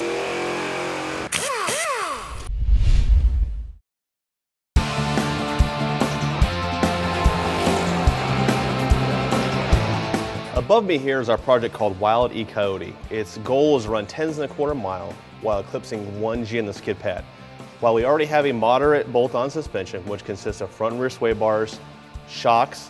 Above me here is our project called Wild E Coyote. Its goal is to run 10.25 miles while eclipsing 1G in the skid pad. While we already have a moderate bolt-on suspension, which consists of front and rear sway bars, shocks,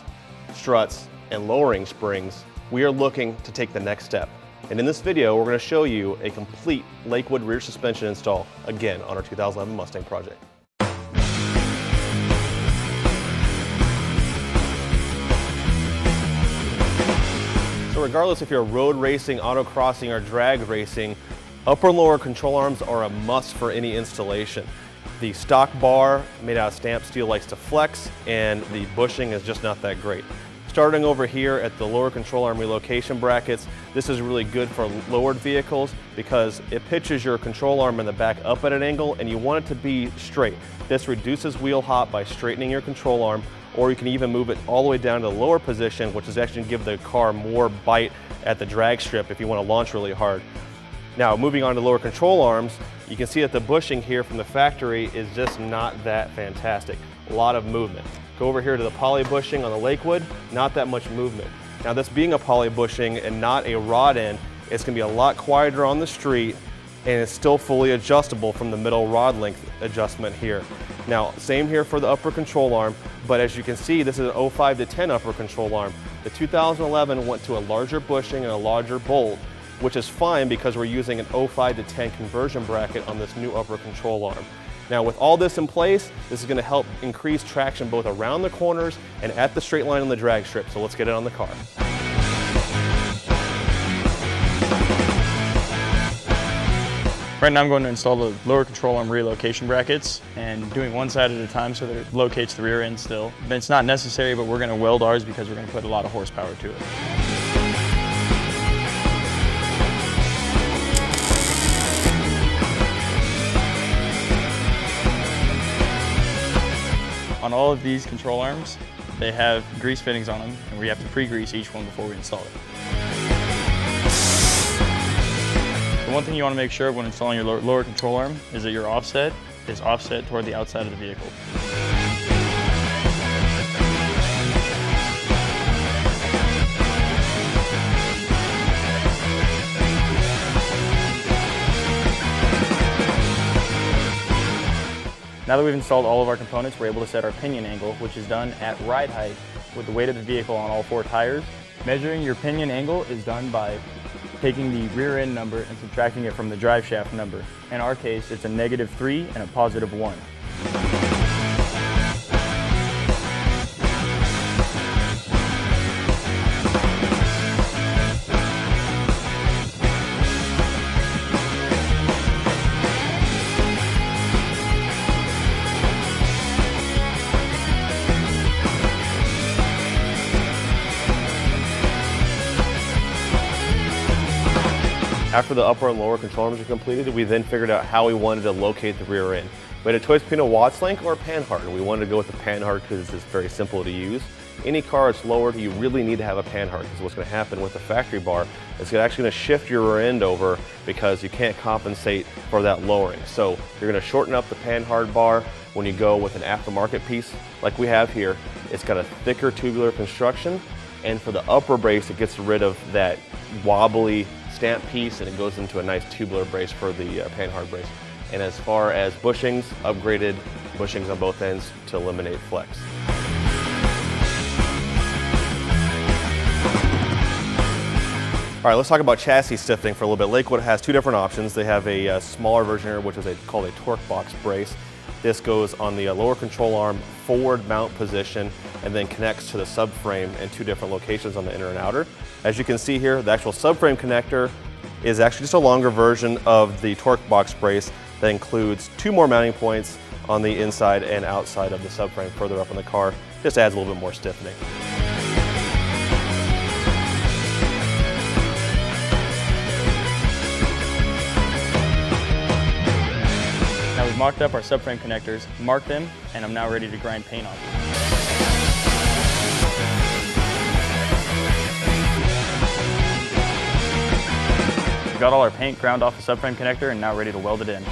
struts, and lowering springs, we are looking to take the next step. And in this video, we're going to show you a complete Lakewood rear suspension install, again, on our 2011 Mustang project. So regardless if you're road racing, autocrossing, or drag racing, upper and lower control arms are a must for any installation. The stock bar made out of stamped steel likes to flex, and the bushing is just not that great. Starting over here at the lower control arm relocation brackets, this is really good for lowered vehicles because it pitches your control arm in the back up at an angle and you want it to be straight. This reduces wheel hop by straightening your control arm, or you can even move it all the way down to the lower position, which is actually going to give the car more bite at the drag strip if you want to launch really hard. Now, moving on to lower control arms, you can see that the bushing here from the factory is just not that fantastic. A lot of movement. Go over here to the poly bushing on the Lakewood, not that much movement. Now, this being a poly bushing and not a rod end, it's going to be a lot quieter on the street, and it's still fully adjustable from the middle rod length adjustment here. Now, same here for the upper control arm, but as you can see, this is an 05 to 10 upper control arm. The 2011 went to a larger bushing and a larger bolt, which is fine because we're using an 05 to 10 conversion bracket on this new upper control arm. Now, with all this in place, this is going to help increase traction both around the corners and at the straight line on the drag strip. So let's get it on the car. Right now I'm going to install the lower control arm relocation brackets and doing one side at a time so that it locates the rear end still. It's not necessary, but we're going to weld ours because we're going to put a lot of horsepower to it. On all of these control arms, they have grease fittings on them, and we have to pre-grease each one before we install it. The one thing you want to make sure of when installing your lower control arm is that your offset is offset toward the outside of the vehicle. Now that we've installed all of our components, we're able to set our pinion angle, which is done at ride height with the weight of the vehicle on all 4 tires. Measuring your pinion angle is done by taking the rear end number and subtracting it from the drive shaft number. In our case, it's a -3 and a +1. After the upper and lower control arms are completed, we then figured out how we wanted to locate the rear end. We had a choice between a Watts link or a panhard, and we wanted to go with the panhard because it's very simple to use. Any car that's lowered, you really need to have a panhard because what's going to happen with the factory bar is it's actually going to shift your rear end over because you can't compensate for that lowering. So you're going to shorten up the panhard bar when you go with an aftermarket piece like we have here. It's got a thicker tubular construction, and for the upper brace, it gets rid of that wobbly stamp piece and it goes into a nice tubular brace for the panhard brace. And as far as bushings, upgraded bushings on both ends to eliminate flex. All right, let's talk about chassis sifting for a little bit. Lakewood has 2 different options. They have a smaller version here, which is called a torque box brace. This goes on the lower control arm forward mount position and then connects to the subframe in 2 different locations on the inner and outer. As you can see here, the actual subframe connector is actually just a longer version of the torque box brace that includes 2 more mounting points on the inside and outside of the subframe further up in the car. Just adds a little bit more stiffening. Now we've mocked up our subframe connectors, marked them, and I'm now ready to grind paint on them. got all our paint ground off the subframe connector and now ready to weld it in.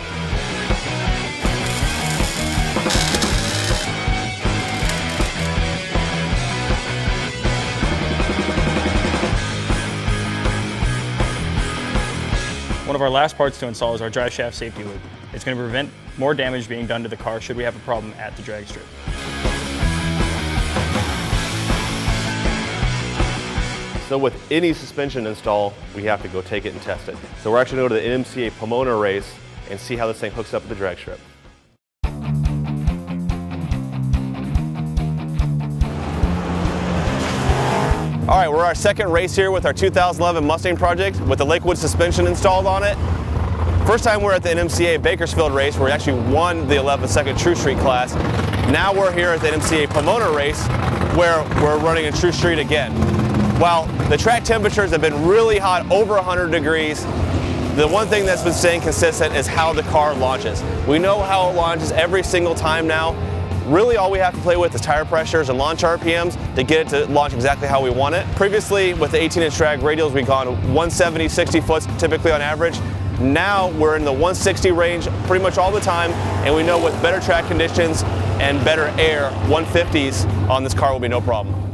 One of our last parts to install is our Driveshaft safety loop. It's going to prevent more damage being done to the car should we have a problem at the drag strip. So with any suspension install, we have to go take it and test it. So we're actually going to go to the NMCA Pomona race and see how this thing hooks up with the drag strip. All right, we're our second race here with our 2011 Mustang project with the Lakewood suspension installed on it. First time we're at the NMCA Bakersfield race where we actually won the 11 second True Street class. Now we're here at the NMCA Pomona race where we're running in True Street again. While the track temperatures have been really hot, over 100 degrees, the one thing that's been staying consistent is how the car launches. We know how it launches every single time now. Really all we have to play with is tire pressures and launch RPMs to get it to launch exactly how we want it. Previously with the 18-inch drag radials we've gone 170, 60 foot typically on average. Now we're in the 160 range pretty much all the time, and we know with better track conditions and better air, 150s on this car will be no problem.